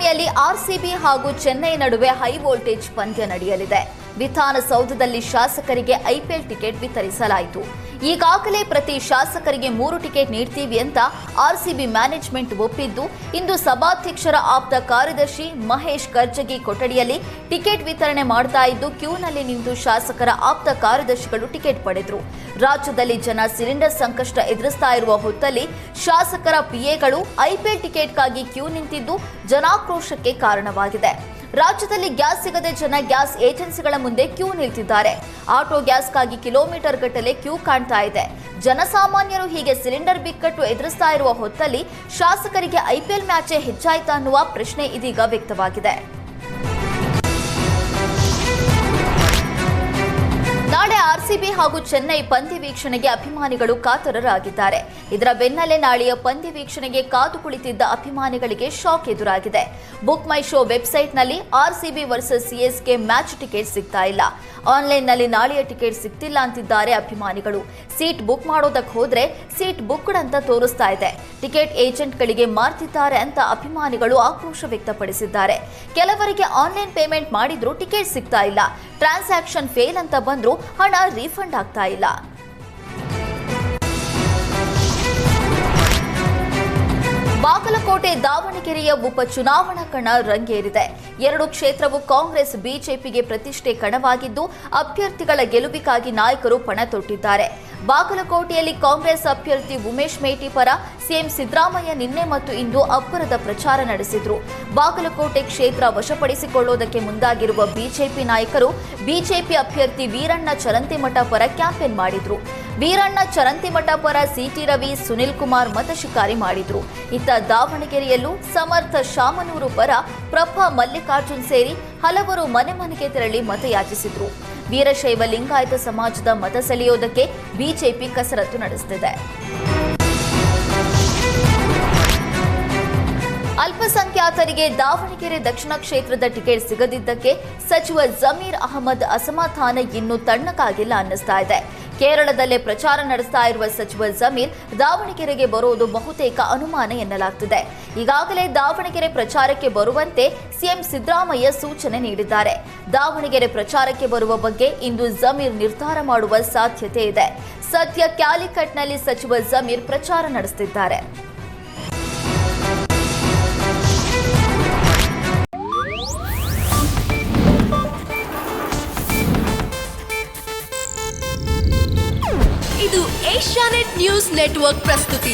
ಕಡಲೆಯಲ್ಲಿ ಆರ್ಸಿಬಿ ಹಾಗೂ ಚೆನ್ನೈ ನಡುವೆ ಹೈ ವೋಲ್ಟೇಜ್ ಪಂದ್ಯ ನಡೆಯಲಿದೆ. ವಿಧಾನಸೌಧದಲ್ಲಿ ಶಾಸಕರಿಗೆ ಐಪಿಎಲ್ ಟಿಕೆಟ್ ವಿತರಿಸಲಾಯಿತು. ಈಗಾಗಲೇ ಪ್ರತಿ ಶಾಸಕರಿಗೆ 3 ಟಿಕೆಟ್ ನೀಡ್ತೀವಿ ಅಂತ ಆರ್ಸಿಬಿ ಮ್ಯಾನೇಜ್ಮೆಂಟ್ ಒಪ್ಪಿದ್ದು, ಇಂದು ಸಭಾಧ್ಯಕ್ಷರ ಆಪ್ತ ಕಾರ್ಯದರ್ಶಿ ಮಹೇಶ್ ಕರ್ಜಗಿ ಕೊಠಡಿಯಲ್ಲಿ ಟಿಕೆಟ್ ವಿತರಣೆ ಮಾಡ್ತಾ ಇದ್ದು, ಕ್ಯೂನಲ್ಲಿ ನಿಂತು ಶಾಸಕರ ಆಪ್ತ ಕಾರ್ಯದರ್ಶಿಗಳು ಟಿಕೆಟ್ ಪಡೆದರು. ರಾಜ್ಯದಲ್ಲಿ ಜನ ಸಿಲಿಂಡರ್ ಸಂಕಷ್ಟ ಎದುರಿಸ್ತಾ ಇರುವ ಹೊತ್ತಲ್ಲಿ ಶಾಸಕರ ಪಿಎಗಳು ಐಪಿಎಲ್ ಟಿಕೆಟ್ಗಾಗಿ ಕ್ಯೂ ನಿಂತಿದ್ದು ಜನಾಕ್ರೋಶಕ್ಕೆ ಕಾರಣವಾಗಿದೆ. ರಾಜ್ಯದಲ್ಲಿ ಗ್ಯಾಸ್ ಸಿಗದೆ ಜನ ಗ್ಯಾಸ್ ಏಜೆನ್ಸಿಗಳ ಮುಂದೆ ಕ್ಯೂ ನಿಲ್ತಿದ್ದಾರೆ. ಆಟೋ ಗ್ಯಾಸ್ಗಾಗಿ ಕಿಲೋಮೀಟರ್ ಗಟ್ಟಲೆ ಕ್ಯೂ ಕಾಣ್ತಾ ಇದೆ. ಜನಸಾಮಾನ್ಯರು ಹೀಗೆ ಸಿಲಿಂಡರ್ ಬಿಕ್ಕಟ್ಟು ಎದುರಿಸ್ತಾ ಇರುವ ಹೊತ್ತಲ್ಲಿ ಶಾಸಕರಿಗೆ ಐಪಿಎಲ್ ಮ್ಯಾಚೇ ಹೆಚ್ಚಾಯ್ತಾ ಅನ್ನುವ ಪ್ರಶ್ನೆ ಇದೀಗ ವ್ಯಕ್ತವಾಗಿದೆ. ನಾಳೆ ಆರ್ಸಿಬಿ ಹಾಗೂ ಚೆನ್ನೈ ಪಂದ್ಯ ವೀಕ್ಷಣೆಗೆ ಅಭಿಮಾನಿಗಳು ಕಾತರರಾಗಿದ್ದಾರೆ. ಇದರ ಬೆನ್ನಲ್ಲೇ ನಾಳೆಯ ಪಂದ್ಯ ವೀಕ್ಷಣೆಗೆ ಕಾದು ಕುಳಿತಿದ್ದ ಅಭಿಮಾನಿಗಳಿಗೆ ಶಾಕ್ ಎದುರಾಗಿದೆ. ಬುಕ್ ಮೈ ಶೋ ವೆಬ್ಸೈಟ್ನಲ್ಲಿ RCB versus CSK match ticket ಸಿಗ್ತಾ ಇಲ್ಲ. ಆನ್ಲೈನ್ನಲ್ಲಿ ನಾಳೆಯ ಟಿಕೆಟ್ ಸಿಗ್ತಿಲ್ಲ ಅಂತಿದ್ದಾರೆ ಅಭಿಮಾನಿಗಳು. ಸೀಟ್ ಬುಕ್ ಮಾಡೋದಕ್ಕೆ ಹೋದ್ರೆ ಸೀಟ್ ಬುಕ್ಡ್ ಅಂತ ತೋರಿಸ್ತಾ ಇದೆ. ಟಿಕೆಟ್ ಏಜೆಂಟ್ಗಳಿಗೆ ಮಾರ್ತಿದ್ದಾರೆ ಅಂತ ಅಭಿಮಾನಿಗಳು ಆಕ್ರೋಶ ವ್ಯಕ್ತಪಡಿಸಿದ್ದಾರೆ. ಕೆಲವರಿಗೆ ಆನ್ಲೈನ್ ಪೇಮೆಂಟ್ ಮಾಡಿದ್ರೂ ಟಿಕೆಟ್ ಸಿಗ್ತಾ ಇಲ್ಲ. ಟ್ರಾನ್ಸಾಕ್ಷನ್ ಫೇಲ್ ಅಂತ ಬಂದ್ರೂ ಹಣ ರೀಫಂಡ್ ಆಗ್ತಾ ಇಲ್ಲ. ಬಾಗಲಕೋಟೆ ದಾವಣಗೆರೆಯ ಉಪಚುನಾವಣಾ ಕಣ ರಂಗೇರಿದೆ. 2 ಕ್ಷೇತ್ರವು ಕಾಂಗ್ರೆಸ್ ಬಿಜೆಪಿಗೆ ಪ್ರತಿಷ್ಠೆ ಕಣವಾಗಿದ್ದು, ಅಭ್ಯರ್ಥಿಗಳ ಗೆಲುವಿಗಾಗಿ ನಾಯಕರು ಪಣ ತೊಟ್ಟಿದ್ದಾರೆ. ಬಾಗಲಕೋಟೆಯಲ್ಲಿ ಕಾಂಗ್ರೆಸ್ ಅಭ್ಯರ್ಥಿ ಉಮೇಶ್ ಮೇಟಿ ಪರ ಸಿಎಂ ಸಿದ್ದರಾಮಯ್ಯ ನಿನ್ನೆ ಮತ್ತು ಇಂದು ಅಬ್ಬರದ ಪ್ರಚಾರ ನಡೆಸಿದ್ರು. ಬಾಗಲಕೋಟೆ ಕ್ಷೇತ್ರ ವಶಪಡಿಸಿಕೊಳ್ಳುವುದಕ್ಕೆ ಮುಂದಾಗಿರುವ ಬಿಜೆಪಿ ನಾಯಕರು ಬಿಜೆಪಿ ಅಭ್ಯರ್ಥಿ ವೀರಣ್ಣ ಚರಂತಿಮಠ ಪರ ಕ್ಯಾಂಪೇನ್ ಮಾಡಿದ್ರು. ವೀರಣ್ಣ ಚರಂತಿಮಠ ಪರ ಸಿಟಿ ರವಿ, ಸುನಿಲ್ ಕುಮಾರ್ ಮತಶಿಕಾರಿ ಮಾಡಿದ್ರು. ಇತ್ತ ದಾವಣಗೆರೆಯಲ್ಲೂ ಸಮರ್ಥ ಶಾಮನೂರು ಪರ ಪ್ರಭಾ ಮಲ್ಲಿಕಾರ್ಜುನ್ ಸೇರಿ ಹಲವರು ಮನೆ ಮನೆಗೆ ತೆರಳಿ ಮತಯಾಚಿಸಿದ್ರು. ವೀರಶೈವ ಲಿಂಗಾಯತ ಸಮಾಜದ ಮತ ಸೆಳೆಯೋದಕ್ಕೆ ಬಿಜೆಪಿ ಕಸರತ್ತು ನಡೆಸುತ್ತಿದೆ. ಅಲ್ಪಸಂಖ್ಯಾತರಿಗೆ ದಾವಣಗೆರೆ ದಕ್ಷಿಣ ಕ್ಷೇತ್ರದ ಟಿಕೆಟ್ ಸಿಗದಿದ್ದಕ್ಕೆ ಸಚಿವ ಜಮೀರ್ ಅಹಮದ್ ಅಸಮಾಧಾನ ಇನ್ನೂ ತಣ್ಣಗಾಗಿಲ್ಲ ಅನ್ನಿಸ್ತಾ ಇದೆ. ಕೇರಳದಲ್ಲೇ ಪ್ರಚಾರ ನಡೆಸ್ತಾ ಇರುವ ಸಚಿವ ಜಮೀರ್ ದಾವಣಗೆರೆಗೆ ಬರೋದು ಬಹುತೇಕ ಅನುಮಾನ ಎನ್ನಲಾಗ್ತಿದೆ. ಈಗಾಗಲೇ ದಾವಣಗೆರೆ ಪ್ರಚಾರಕ್ಕೆ ಬರುವಂತೆ ಸಿಎಂ ಸಿದ್ದರಾಮಯ್ಯ ಸೂಚನೆ ನೀಡಿದ್ದಾರೆ. ದಾವಣಗೆರೆ ಪ್ರಚಾರಕ್ಕೆ ಬರುವ ಬಗ್ಗೆ ಇಂದು ಜಮೀರ್ ನಿರ್ಧಾರ ಮಾಡುವ ಸಾಧ್ಯತೆ ಇದೆ. ಸದ್ಯ ಕ್ಯಾಲಿಕಟ್ನಲ್ಲಿ ಸಚಿವ ಜಮೀರ್ ಪ್ರಚಾರ ನಡೆಸುತ್ತಿದ್ದಾರೆ. ಇದು ಏಷ್ಯಾನೆಟ್ ನ್ಯೂಸ್ ನೆಟ್ವರ್ಕ್ ಪ್ರಸ್ತುತಿ.